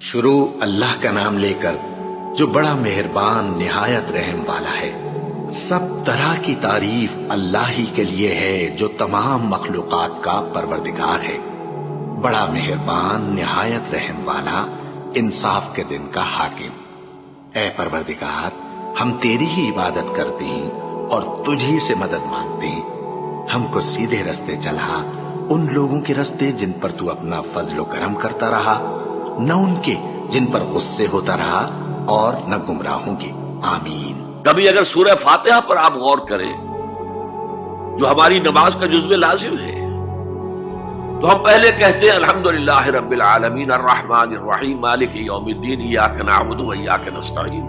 شروع اللہ کا نام لے کر جو بڑا مہربان نہایت رحم والا ہے۔ سب طرح کی تعریف اللہ ہی کے لیے ہے جو تمام مخلوقات کا پروردگار ہے، بڑا مہربان نہایت رحم والا، انصاف کے دن کا حاکم۔ اے پروردگار، ہم تیری ہی عبادت کرتے ہیں اور تجھی سے مدد مانگتے ہیں۔ ہم کو سیدھے رستے چلا، ان لوگوں کے رستے جن پر تو اپنا فضل و کرم کرتا رہا، نہ ان کے جن پر غصے ہوتا رہا، اور نہ گمراہوں کے۔ آمین۔ کبھی اگر سورہ فاتحہ پر آپ غور کریں جو ہماری نماز کا جزو لازم ہے، تو ہم پہلے کہتے ہیں الحمدللہ رب العالمین الرحمن الرحیم مالک یوم الدین ایاک نعبد و ایاک نستعین۔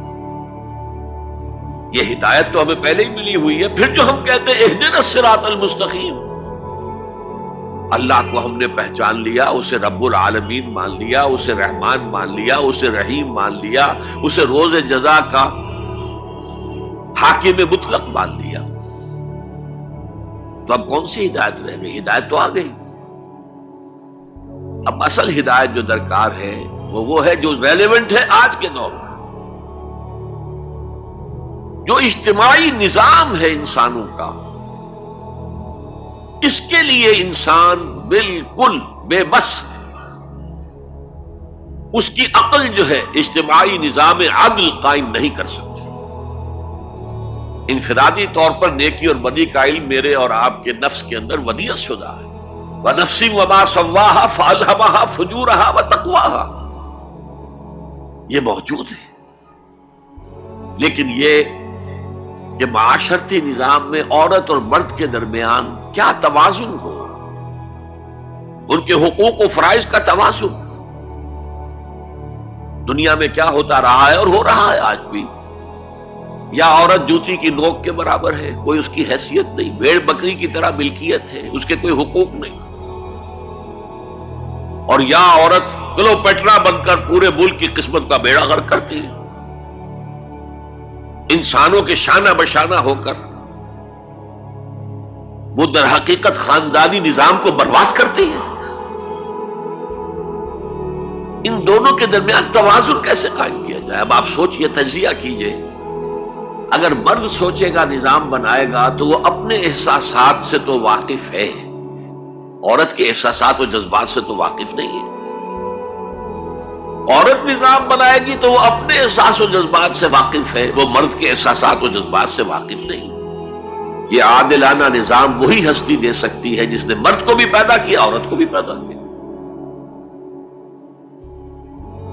یہ ہدایت تو ہمیں پہلے ہی ملی ہوئی ہے۔ پھر جو ہم کہتے ہیں اہدنا الصراط المستقیم، اللہ کو ہم نے پہچان لیا، اسے رب العالمین مان لیا، اسے رحمان مان لیا، اسے رحیم مان لیا، اسے روز جزا کا حاکم مطلق مان لیا، تو اب کون سی ہدایت رہ گئی؟ ہدایت تو آ گئی۔ اب اصل ہدایت جو درکار ہے وہ ہے جو ریلیونٹ ہے آج کے دور میں، جو اجتماعی نظام ہے انسانوں کا، اس کے لیے انسان بالکل بے بس ہے۔ اس کی عقل جو ہے اجتماعی نظام عدل قائم نہیں کر سکتی۔ انفرادی طور پر نیکی اور بدی کا علم میرے اور آپ کے نفس کے اندر ودیعت شدہ ہے۔ وَنَفْسٍ وَمَا سَوَّاهَا فَأَلْهَمَهَا فُجُورَهَا وَتَقْوَاهَا، یہ موجود ہے۔ لیکن یہ کہ معاشرتی نظام میں عورت اور مرد کے درمیان کیا توازن ہو، ان کے حقوق و فرائض کا توازن۔ دنیا میں کیا ہوتا رہا ہے اور ہو رہا ہے آج بھی، یا عورت جوتی کی نوک کے برابر ہے، کوئی اس کی حیثیت نہیں، بھیڑ بکری کی طرح ملکیت ہے، اس کے کوئی حقوق نہیں، اور یا عورت کلوپیٹرا بن کر پورے ملک کی قسمت کا بیڑا غرق کرتی ہے، انسانوں کے شانہ بشانہ ہو کر وہ در حقیقت خاندانی نظام کو برباد کرتی ہے۔ ان دونوں کے درمیان توازن کیسے قائم کیا جائے؟ اب آپ سوچئے، تجزیہ کیجئے۔ اگر مرد سوچے گا، نظام بنائے گا، تو وہ اپنے احساسات سے تو واقف ہے، عورت کے احساسات و جذبات سے تو واقف نہیں ہے۔ عورت نظام بنائے گی تو وہ اپنے احساس و جذبات سے واقف ہے، وہ مرد کے احساسات و جذبات سے واقف نہیں۔ یہ عادلانہ نظام وہی ہستی دے سکتی ہے جس نے مرد کو بھی پیدا کیا، عورت کو بھی پیدا کیا۔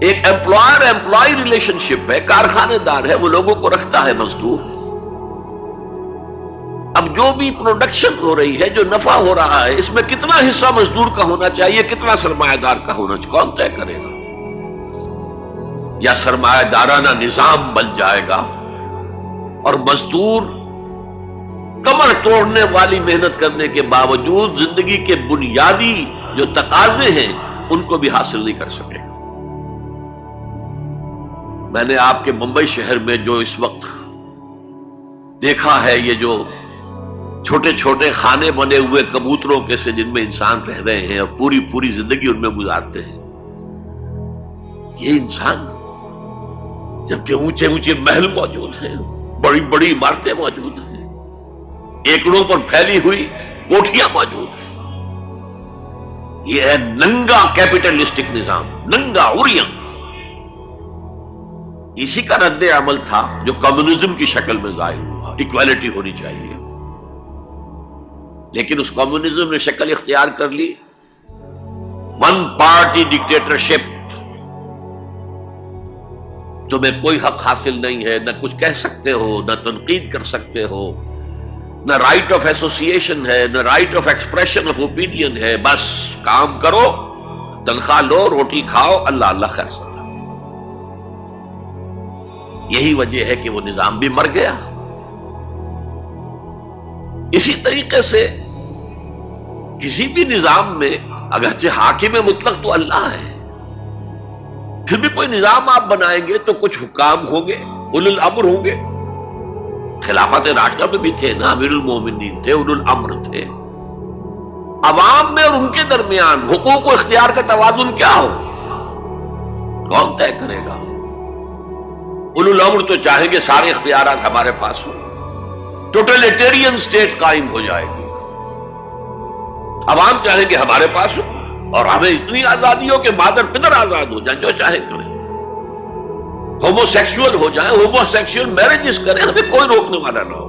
ایک ایمپلائر ایمپلائی ریلیشن شپ ہے، کارخانے دار ہے، وہ لوگوں کو رکھتا ہے مزدور۔ اب جو بھی پروڈکشن ہو رہی ہے، جو نفع ہو رہا ہے، اس میں کتنا حصہ مزدور کا ہونا چاہیے، کتنا سرمایہ دار کا ہونا چاہیے، کون طے کرے گا؟ یا سرمایہ دارانہ نظام بن جائے گا اور مزدور کمر توڑنے والی محنت کرنے کے باوجود زندگی کے بنیادی جو تقاضے ہیں ان کو بھی حاصل نہیں کر سکے گا۔ میں نے آپ کے ممبئی شہر میں جو اس وقت دیکھا ہے، یہ جو چھوٹے چھوٹے خانے بنے ہوئے کبوتروں کے سے جن میں انسان رہ رہے ہیں اور پوری زندگی ان میں گزارتے ہیں، یہ انسان، جبکہ اونچے اونچے محل موجود ہیں، بڑی بڑی عمارتیں موجود ہیں، ایکڑوں پر پھیلی ہوئی کوٹھیاں موجود ہیں، یہ ہے ننگا کیپٹلسٹک نظام، ننگا اوریم۔ اسی کا رد عمل تھا جو کمیونزم کی شکل میں ظاہر ہوا، ایکویلٹی ہونی چاہیے، لیکن اس کمیونزم نے شکل اختیار کر لی ون پارٹی ڈکٹیٹرشپ۔ تمہیں کوئی حق حاصل نہیں ہے، نہ کچھ کہہ سکتے ہو، نہ تنقید کر سکتے ہو، نہ رائٹ آف ایسوسیشن ہے، نہ right of expression of opinion ہے، بس کام کرو، تنخواہ لو، روٹی کھاؤ، اللہ اللہ خیر سلام۔ یہی وجہ ہے کہ وہ نظام بھی مر گیا۔ اسی طریقے سے کسی بھی نظام میں اگرچہ حاکم مطلق تو اللہ ہے، پھر بھی کوئی نظام آپ بنائیں گے تو کچھ حکام ہوں گے، اولو الامر ہوں گے۔ خلافت راشدہ میں بھی تھے نا، امیر المومنین تھے، اولو الامر تھے۔ عوام میں اور ان کے درمیان حقوق و اختیار کا توازن کیا ہو؟ کون طے کرے گا؟ اولو الامر تو چاہیں گے سارے اختیارات ہمارے پاس ہوں، ٹوٹلیٹیرین سٹیٹ قائم ہو جائے گی، عوام چاہیں گے ہمارے پاس ہو اور ہمیں اتنی آزادی ہو کہ مادر پدر آزاد ہو جائیں، جو چاہیں کریں، ہومو سیکشول ہو جائیں، ہومو سیکشول میرجز کریں، ہمیں کوئی روکنے والا نہ ہو۔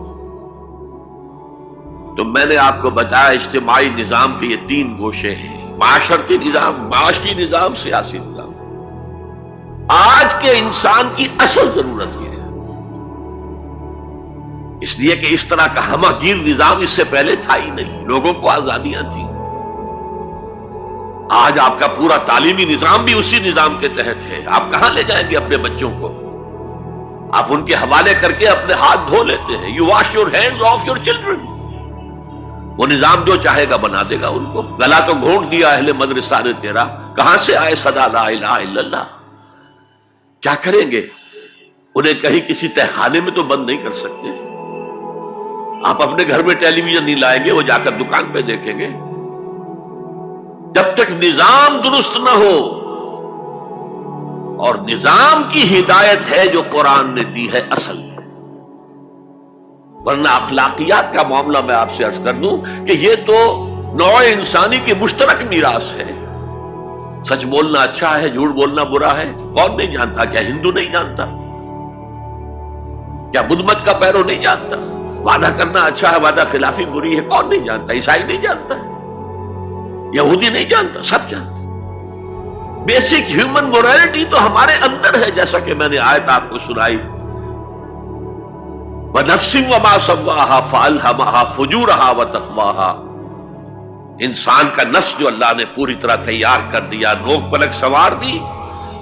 تو میں نے آپ کو بتایا اجتماعی نظام کے یہ تین گوشے ہیں، معاشرتی نظام، معاشی نظام، سیاسی نظام۔ آج کے انسان کی اصل ضرورت یہ ہے، اس لیے کہ اس طرح کا ہمہ گیر نظام اس سے پہلے تھا ہی نہیں، لوگوں کو آزادیاں تھیں۔ آج آپ کا پورا تعلیمی نظام بھی اسی نظام کے تحت ہے۔ آپ کہاں لے جائیں گے اپنے بچوں کو؟ آپ ان کے حوالے کر کے اپنے ہاتھ دھو لیتے ہیں۔ You wash your hands of your children. وہ نظام جو چاہے گا بنا دے گا ان کو۔ گلا تو گھونٹ دیا اہل مدرسہ نے تیرا، کہاں سے آئے صدا لا الہ الا اللہ؟ کیا کریں گے؟ انہیں کہیں کسی تہخانے میں تو بند نہیں کر سکتے۔ آپ اپنے گھر میں ٹیلی ویژن نہیں لائیں گے، وہ جا کر دکان پہ دیکھیں گے۔ جب تک نظام درست نہ ہو، اور نظام کی ہدایت ہے جو قرآن نے دی ہے اصل، ورنہ اخلاقیات کا معاملہ میں آپ سے عرض کر دوں کہ یہ تو نوع انسانی کی مشترک میراث ہے۔ سچ بولنا اچھا ہے، جھوٹ بولنا برا ہے، کون نہیں جانتا؟ کیا ہندو نہیں جانتا؟ کیا بدھ مت کا پیرو نہیں جانتا؟ وعدہ کرنا اچھا ہے، وعدہ خلافی بری ہے، کون نہیں جانتا؟ عیسائی نہیں جانتا، یہودی نہیں جانتا، سب جانتا۔ بیسک ہیومن مورالٹی تو ہمارے اندر ہے، جیسا کہ میں نے آیت آپ کو سنائی، وَنَفْسٍ وَمَا سَوَّاهَا فَأَلْهَمَهَا فُجُورَهَا وَتَقْوَاهَا۔ انسان کا نفس جو اللہ نے پوری طرح تیار کر دیا، نوک پلک سنوار دی،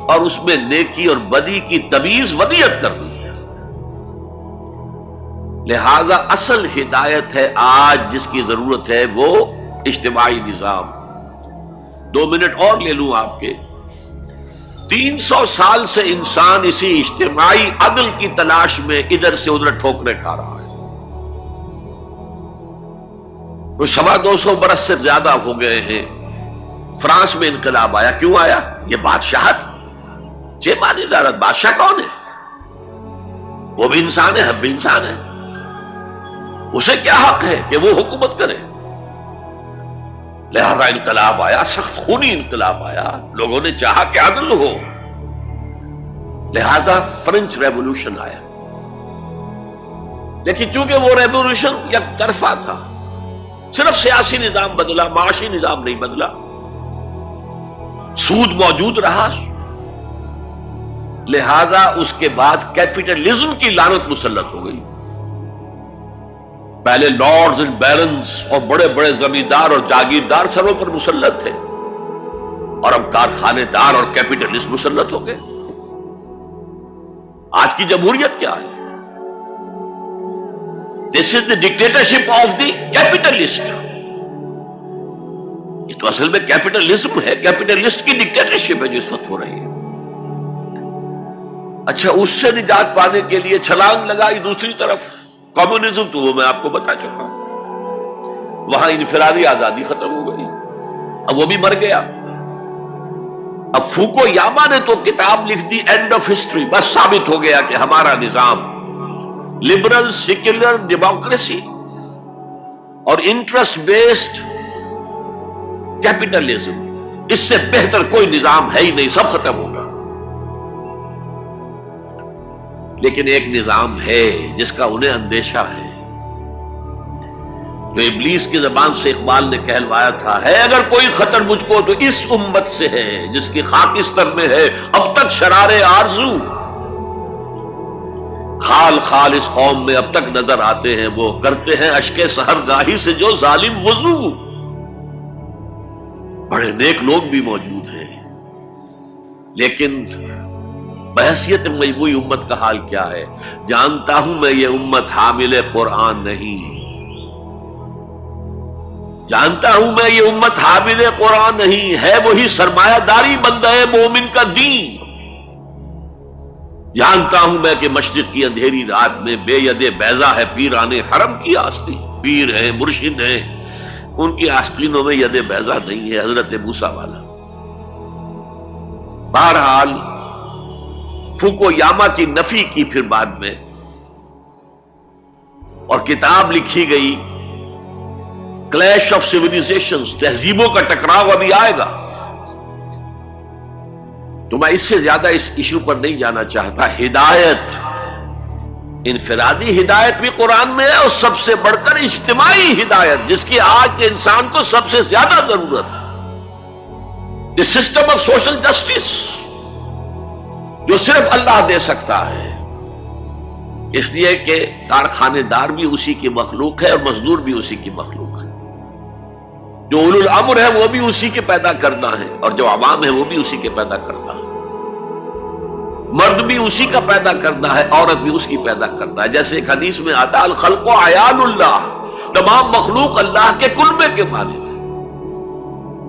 اور اس میں نیکی اور بدی کی تمیز ودیت کر دی۔ لہذا اصل ہدایت ہے آج جس کی ضرورت ہے وہ اجتماعی نظام۔ 2 منٹ اور لے لوں آپ کے۔ 300 سال سے انسان اسی اجتماعی عدل کی تلاش میں ادھر سے ادھر ٹھوکریں کھا رہا ہے۔ کوئی 250 برس سے زیادہ ہو گئے ہیں۔ فرانس میں انقلاب آیا، کیوں آیا؟ یہ بادشاہت، چیمانی ادارت۔ بادشاہ کون ہے؟ وہ بھی انسان ہے، ہم بھی انسان ہیں۔ اسے کیا حق ہے کہ وہ حکومت کرے؟ لہذا انقلاب آیا، سخت خونی انقلاب آیا، لوگوں نے چاہا کہ عدل ہو، لہذا فرینچ ریولوشن آیا۔ لیکن چونکہ وہ ریولوشن یک طرفہ تھا، صرف سیاسی نظام بدلا، معاشی نظام نہیں بدلا، سود موجود رہا، لہذا اس کے بعد کیپٹلزم کی لعنت مسلط ہو گئی۔ پہلے لارڈز اینڈ بیرنز اور بڑے بڑے زمیندار اور جاگیردار سروں پر مسلط تھے، اور اب کارخانے دار اور کیپٹلسٹ مسلط ہو گئے۔ آج کی جمہوریت کیا ہے؟ دس از دی ڈکٹیٹرشپ آف دی کیپٹلسٹ۔ یہ تو اصل میں کیپٹلزم ہے، کیپٹلسٹ کی ڈکٹیٹرشپ ہے جو اس وقت ہو رہی ہے۔ اچھا، اس سے نجات پانے کے لیے چھلانگ لگائی دوسری طرف کمیونزم، تو وہ میں آپ کو بتا چکا ہوں، وہاں انفرادی آزادی ختم ہو گئی، اب وہ بھی مر گیا۔ اب فوکو یاما نے تو کتاب لکھ دی اینڈ آف ہسٹری، بس ثابت ہو گیا کہ ہمارا نظام لبرل سیکولر ڈیموکریسی اور انٹرسٹ بیسڈ کیپٹلزم، اس سے بہتر کوئی نظام ہے ہی نہیں، سب ختم ہوگا۔ لیکن ایک نظام ہے جس کا انہیں اندیشہ ہے، جو ابلیس کی زبان سے اقبال نے کہلوایا تھا، ہے اگر کوئی خطر مجھ کو تو اس امت سے ہے جس کی خاکستر میں ہے اب تک شرار آرزو۔ خال خال اس قوم میں اب تک نظر آتے ہیں، وہ کرتے ہیں اشک سحر گاہی سے جو ظالم وضو۔ بڑے نیک لوگ بھی موجود ہیں، لیکن بحیثیت مجموعی امت کا حال کیا ہے؟ جانتا ہوں میں یہ امت حامل قرآن نہیں، جانتا ہوں میں یہ امت حامل قرآن نہیں ہے، وہی سرمایہ داری بندہ مومن کا دین۔ جانتا ہوں میں کہ مشرق کی اندھیری رات میں بے ید بیضا ہے پیران حرم کی آستین، پیر ہیں، مرشد ہیں، ان کی آستینوں میں ید بیضا نہیں ہے، حضرت موسیٰ والا۔ بہرحال فوکویاما کی نفی کی پھر بعد میں، اور کتاب لکھی گئی کلیش آف سیویلائزیشنز، تہذیبوں کا ٹکراؤ ابھی آئے گا. تو میں اس سے زیادہ اس ایشو پر نہیں جانا چاہتا. ہدایت، انفرادی ہدایت بھی قرآن میں ہے، اور سب سے بڑھ کر اجتماعی ہدایت جس کی آج کے انسان کو سب سے زیادہ ضرورت ہے. The system of social justice جو صرف اللہ دے سکتا ہے، اس لیے کہ کارخانے دار بھی اسی کی مخلوق ہے اور مزدور بھی اسی کی مخلوق ہے. جو اولو الامر ہے وہ بھی اسی کے پیدا کرنا ہے، اور جو عوام ہے وہ بھی اسی کے پیدا کرنا ہے. مرد بھی اسی کا پیدا کرنا ہے، عورت بھی اس کی پیدا کرنا ہے. جیسے ایک حدیث میں آتا الخلق عیال اللہ، تمام مخلوق اللہ کے کلبے کے مالک ہے.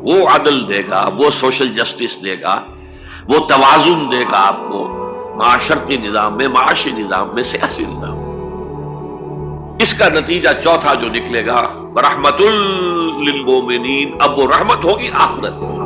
وہ عدل دے گا، وہ سوشل جسٹس دے گا، وہ توازن دے گا آپ کو معاشرتی نظام میں، معاشی نظام میں، سیاسی نظام میں. اس کا نتیجہ چوتھا جو نکلے گا رحمت للمومنین، اب وہ رحمت ہوگی آخرت میں.